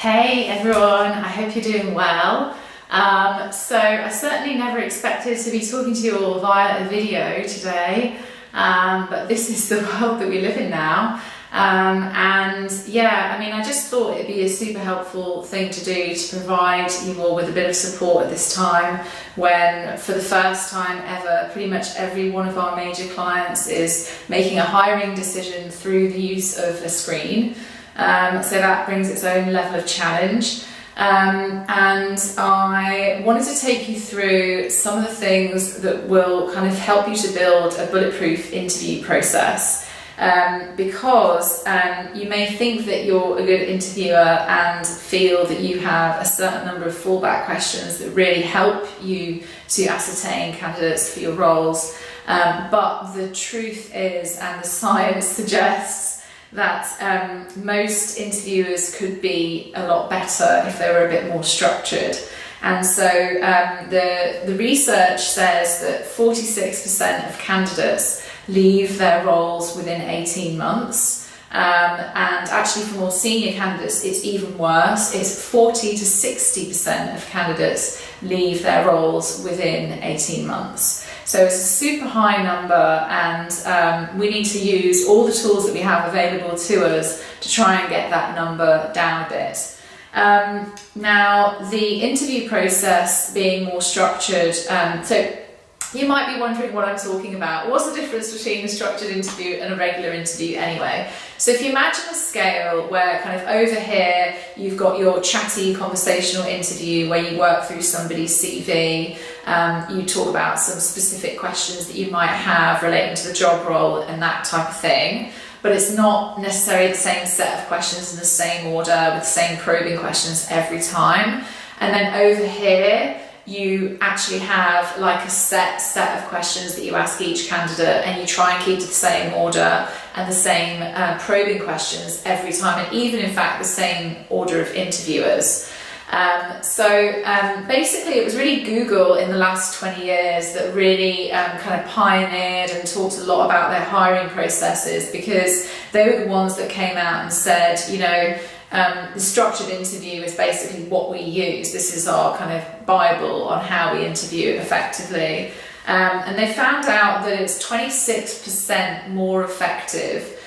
Hey everyone, I hope you're doing well. So I certainly never expected to be talking to you all via a video today, but this is the world that we live in now. I just thought it'd be a super helpful thing to do to provide you all with a bit of support at this time when, for the first time ever, pretty much every one of our major clients is making a hiring decision through the use of a screen. So that brings its own level of challenge. And I wanted to take you through some of the things that will kind of help you to build a bulletproof interview process. Because you may think that you're a good interviewer and feel that you have a certain number of fallback questions that really help you to ascertain candidates for your roles. But the truth is, and the science suggests, that most interviewers could be a lot better if they were a bit more structured. And so the research says that 46% of candidates leave their roles within 18 months. And actually for more senior candidates, it's even worse. It's 40 to 60% of candidates leave their roles within 18 months. So it's a super high number, and we need to use all the tools that we have available to us to try and get that number down a bit. Now, the interview process being more structured, so you might be wondering what I'm talking about. What's the difference between a structured interview and a regular interview anyway? So if you imagine a scale where kind of over here you've got your chatty conversational interview where you work through somebody's CV, you talk about some specific questions that you might have relating to the job role and that type of thing, but it's not necessarily the same set of questions in the same order with the same probing questions every time. And then over here you actually have like a set of questions that you ask each candidate, and you try and keep to the same order and the same probing questions every time, and even in fact the same order of interviewers. Basically it was really Google in the last 20 years that really kind of pioneered and talked a lot about their hiring processes, because they were the ones that came out and said, the structured interview is basically what we use. This is our kind of Bible on how we interview effectively. And they found out that it's 26% more effective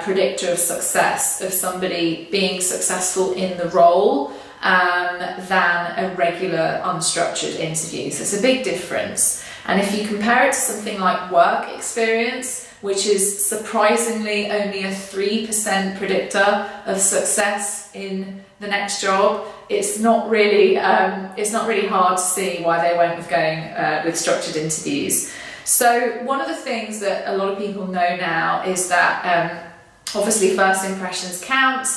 predictor of success of somebody being successful in the role than a regular unstructured interview. So it's a big difference. And if you compare it to something like work experience, which is surprisingly only a 3% predictor of success in the next job, it's not really hard to see why they went with going with structured interviews. So one of the things that a lot of people know now is that obviously first impressions count.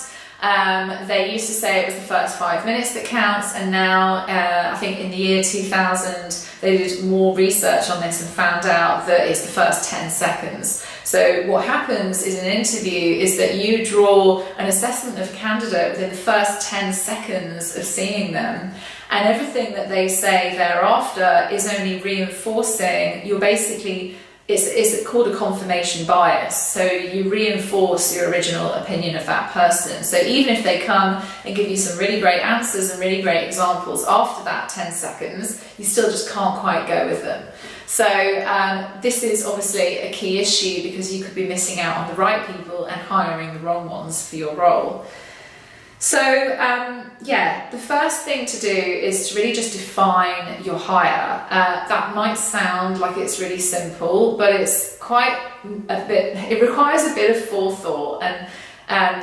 They used to say it was the first 5 minutes that counts, and now I think in the year 2000 they did more research on this and found out that it's the first 10 seconds. So what happens in an interview is that you draw an assessment of a candidate within the first 10 seconds of seeing them, and everything that they say thereafter is only reinforcing your it's called a confirmation bias. So you reinforce your original opinion of that person. So even if they come and give you some really great answers and really great examples after that 10 seconds, you still just can't quite go with them. So this is obviously a key issue, because you could be missing out on the right people and hiring the wrong ones for your role. So the first thing to do is to really just define your hire. That might sound like it's really simple, but it's it requires a bit of forethought, and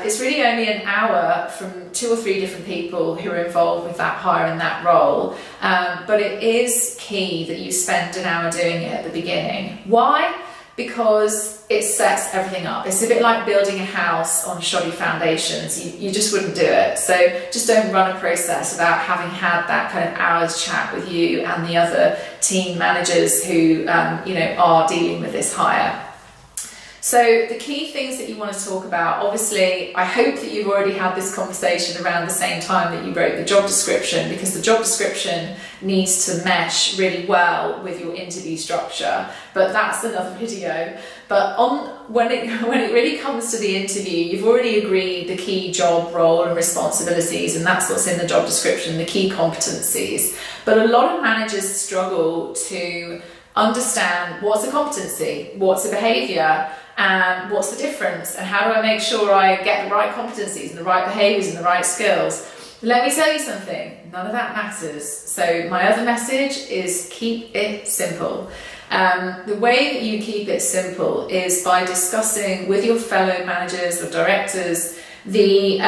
it's really only an hour from 2 or 3 different people who are involved with that hire and that role. But it is key that you spend an hour doing it at the beginning. Why? Because it sets everything up. It's a bit like building a house on shoddy foundations. You just wouldn't do it. So just don't run a process without having had that kind of hour's chat with you and the other team managers who are dealing with this hire. So the key things that you want to talk about, obviously, I hope that you've already had this conversation around the same time that you wrote the job description, because the job description needs to mesh really well with your interview structure, but that's another video. But when it really comes to the interview, you've already agreed the key job role and responsibilities, and that's what's in the job description, the key competencies. But a lot of managers struggle to understand what's a competency, what's a behaviour, and what's the difference, and how do I make sure I get the right competencies and the right behaviours and the right skills. Let me tell you something, none of that matters. So my other message is keep it simple. The way that you keep it simple is by discussing with your fellow managers or directors the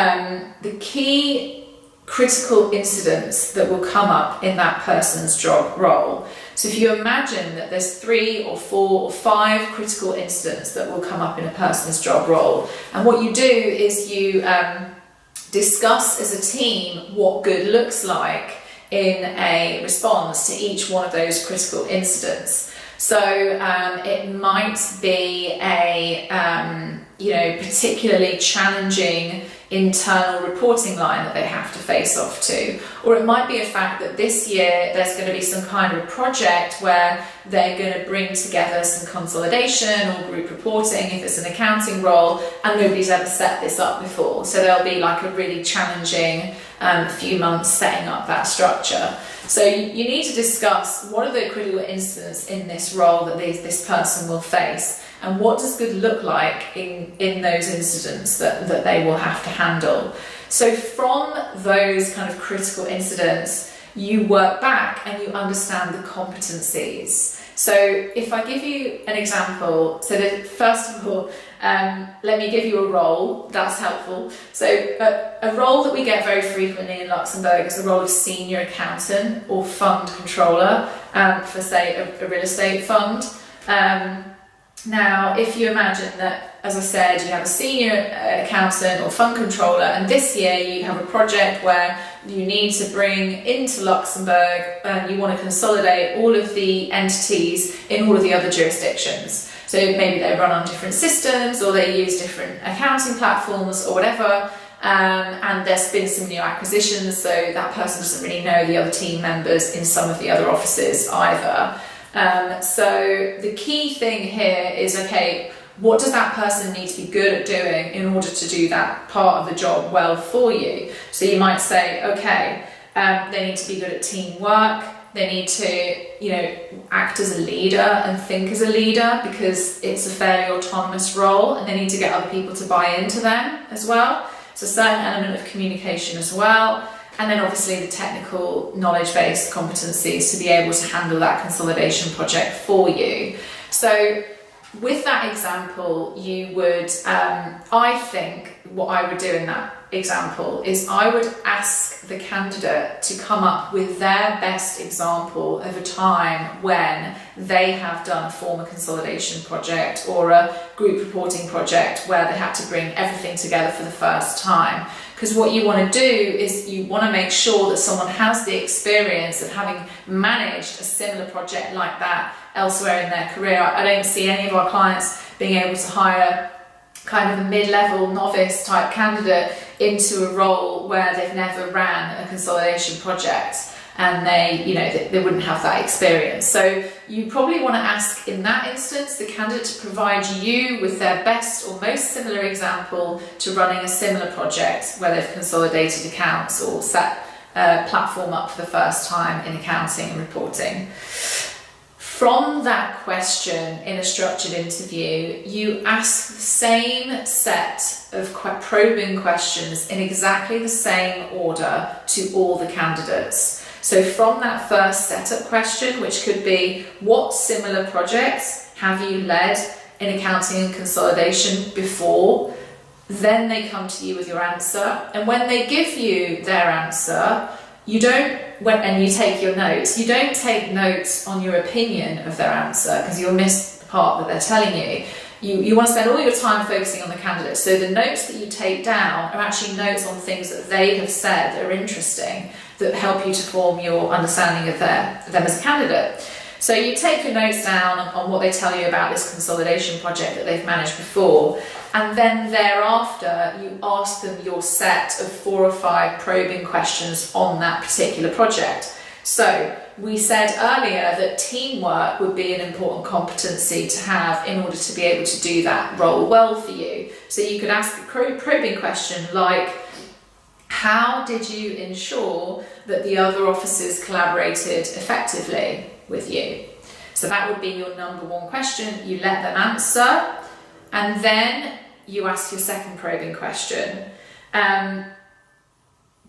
key critical incidents that will come up in that person's job role. So if you imagine that there's 3 or 4 or 5 critical incidents that will come up in a person's job role, and what you do is you discuss as a team what good looks like in a response to each one of those critical incidents. So it might be a particularly challenging internal reporting line that they have to face off to, or it might be a fact that this year there's going to be some kind of project where they're going to bring together some consolidation or group reporting if it's an accounting role, and nobody's ever set this up before, so there'll be like a really challenging few months setting up that structure. So you need to discuss what are the critical incidents in this role that this person will face, and what does good look like in those incidents that they will have to handle. So from those kind of critical incidents, you work back and you understand the competencies. So if I give you an example, so that first of all, let me give you a role, that's helpful. So a role that we get very frequently in Luxembourg is the role of senior accountant or fund controller for, say, a real estate fund. Now, if you imagine that, as I said, you have a senior accountant or fund controller, and this year you have a project where you need to bring into Luxembourg and you want to consolidate all of the entities in all of the other jurisdictions. So maybe they run on different systems or they use different accounting platforms or whatever, and there's been some new acquisitions, so that person doesn't really know the other team members in some of the other offices either. So the key thing here is, okay, what does that person need to be good at doing in order to do that part of the job well for you? So you might say, okay, they need to be good at teamwork, they need to, act as a leader and think as a leader because it's a fairly autonomous role, and they need to get other people to buy into them as well. So a certain element of communication as well. And then obviously the technical knowledge-based competencies to be able to handle that consolidation project for you. So with that example, you would, I think what I would do in that example is I would ask the candidate to come up with their best example of a time when they have done a formal consolidation project or a group reporting project where they had to bring everything together for the first time. Because what you want to do is you want to make sure that someone has the experience of having managed a similar project like that elsewhere in their career. I don't see any of our clients being able to hire kind of a mid-level novice type candidate into a role where they've never ran a consolidation project and they wouldn't have that experience. So you probably want to ask in that instance the candidate to provide you with their best or most similar example to running a similar project where they've consolidated accounts or set a platform up for the first time in accounting and reporting. From that question in a structured interview, you ask the same set of probing questions in exactly the same order to all the candidates. So from that first setup question, which could be, what similar projects have you led in accounting and consolidation before? Then they come to you with your answer. And when they give you their answer, you take your notes, you don't take notes on your opinion of their answer because you'll miss the part that they're telling you. You want to spend all your time focusing on the candidate. So the notes that you take down are actually notes on things that they have said that are interesting, that help you to form your understanding of them as a candidate. So you take your notes down on what they tell you about this consolidation project that they've managed before, and then thereafter you ask them your set of 4 or 5 probing questions on that particular project. So we said earlier that teamwork would be an important competency to have in order to be able to do that role well for you. So you could ask a probing question like, how did you ensure that the other officers collaborated effectively with you? So that would be your number one question. You let them answer, and then you ask your second probing question.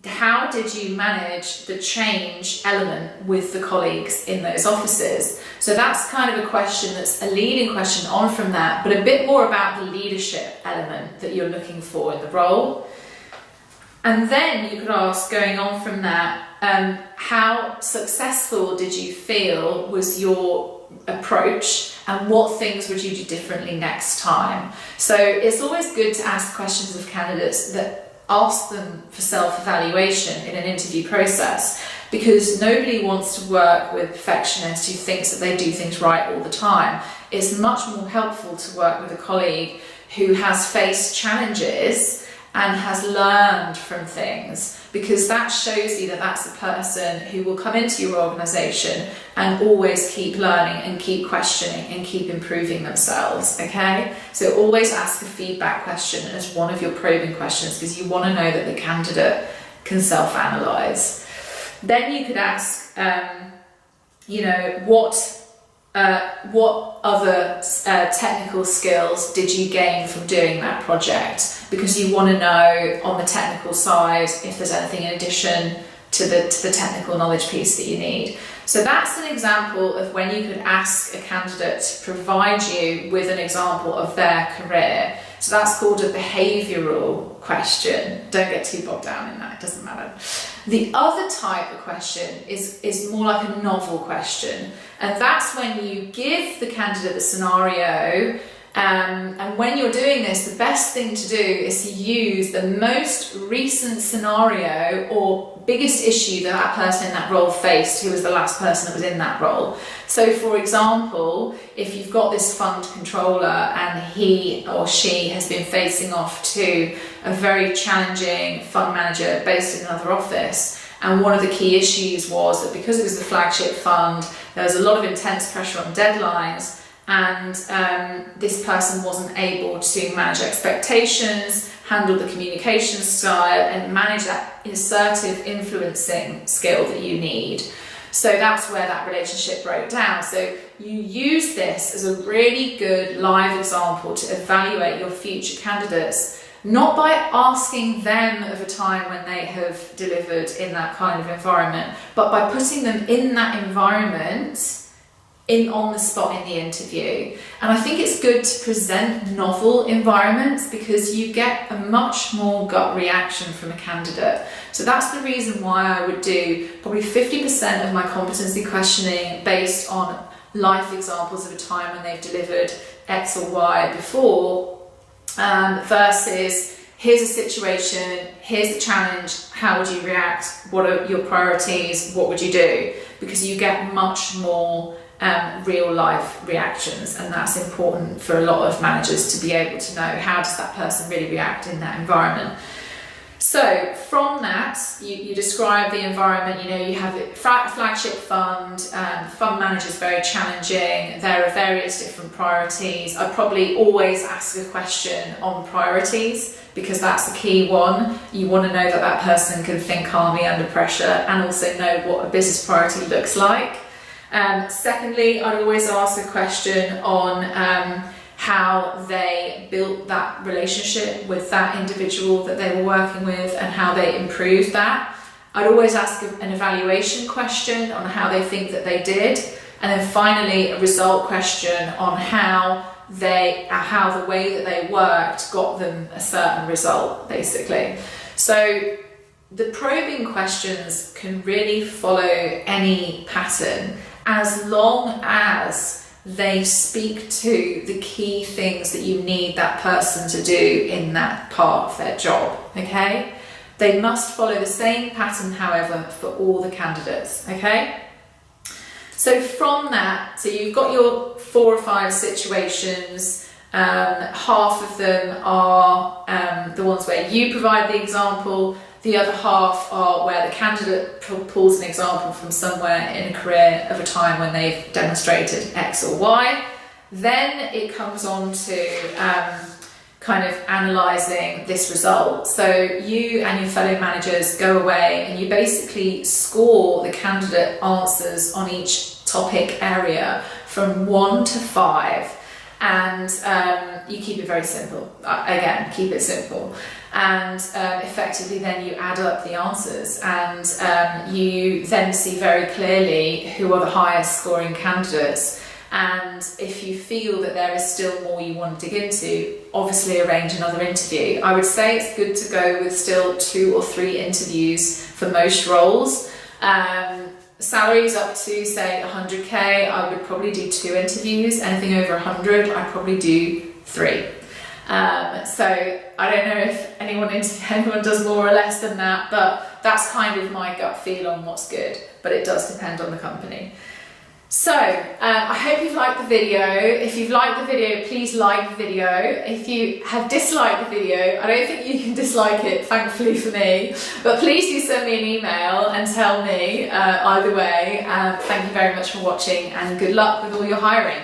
How did you manage the change element with the colleagues in those offices? So that's kind of a question that's a leading question on from that, but a bit more about the leadership element that you're looking for in the role. And then you could ask, going on from that, how successful did you feel was your approach, and what things would you do differently next time? So it's always good to ask questions of candidates that ask them for self-evaluation in an interview process, because nobody wants to work with perfectionists who thinks that they do things right all the time. It's much more helpful to work with a colleague who has faced challenges and has learned from things, because that shows you that that's a person who will come into your organisation and always keep learning and keep questioning and keep improving themselves, okay? So always ask a feedback question as one of your probing questions, because you want to know that the candidate can self-analyse. Then you could ask, what other technical skills did you gain from doing that project? Because you want to know on the technical side if there's anything in addition to the technical knowledge piece that you need. So that's an example of when you could ask a candidate to provide you with an example of their career. So that's called a behavioural question. Don't get too bogged down in that, it doesn't matter. The other type of question is more like a novel question, and that's when you give the candidate the scenario, and when you're doing this, the best thing to do is to use the most recent scenario or biggest issue that person in that role faced, who was the last person that was in that role. So for example, if you've got this fund controller and he or she has been facing off to a very challenging fund manager based in another office, and one of the key issues was that because it was the flagship fund, there was a lot of intense pressure on deadlines, and this person wasn't able to manage expectations, handle the communication style, and manage that assertive influencing skill that you need. So that's where that relationship broke down. So you use this as a really good live example to evaluate your future candidates, not by asking them of a time when they have delivered in that kind of environment, but by putting them in that environment on the spot in the interview. And I think it's good to present novel environments because you get a much more gut reaction from a candidate. So that's the reason why I would do probably 50% of my competency questioning based on life examples of a time when they've delivered X or Y before, versus here's a situation, here's the challenge, how would you react, what are your priorities, what would you do? Because you get much more real life reactions, and that's important for a lot of managers to be able to know how does that person really react in that environment. So from that, you describe the environment. You have a flagship fund, fund manager is very challenging, there are various different priorities. I probably always ask a question on priorities because that's the key one. You want to know that that person can think calmly under pressure and also know what a business priority looks like. Secondly, I'd always ask a question on how they built that relationship with that individual that they were working with and how they improved that. I'd always ask an evaluation question on how they think that they did. And then finally, a result question on how the way that they worked got them a certain result, basically. So the probing questions can really follow any pattern as long as they speak to the key things that you need that person to do in that part of their job, okay? They must follow the same pattern, however, for all the candidates, okay? So from that, so you've got your 4 or 5 situations, half of them are the ones where you provide the example, The other half are where the candidate pulls an example from somewhere in a career of a time when they've demonstrated X or Y. Then it comes on to kind of analysing this result. So you and your fellow managers go away and you basically score the candidate answers on each topic area from 1 to 5, and you keep it very simple. Again, keep it simple. And effectively then you add up the answers, and you then see very clearly who are the highest scoring candidates. And if you feel that there is still more you want to dig into, obviously arrange another interview. I would say it's good to go with still 2 or 3 interviews for most roles. Salaries up to say 100k, I would probably do 2 interviews. Anything over 100, I'd probably do 3. So I don't know if anyone does more or less than that, but that's kind of my gut feel on what's good, but it does depend on the company. So I hope you've liked the video. If you've liked the video, please like the video. If you have disliked the video, I don't think you can dislike it, thankfully for me, but please do send me an email and tell me either way. Thank you very much for watching, and good luck with all your hiring.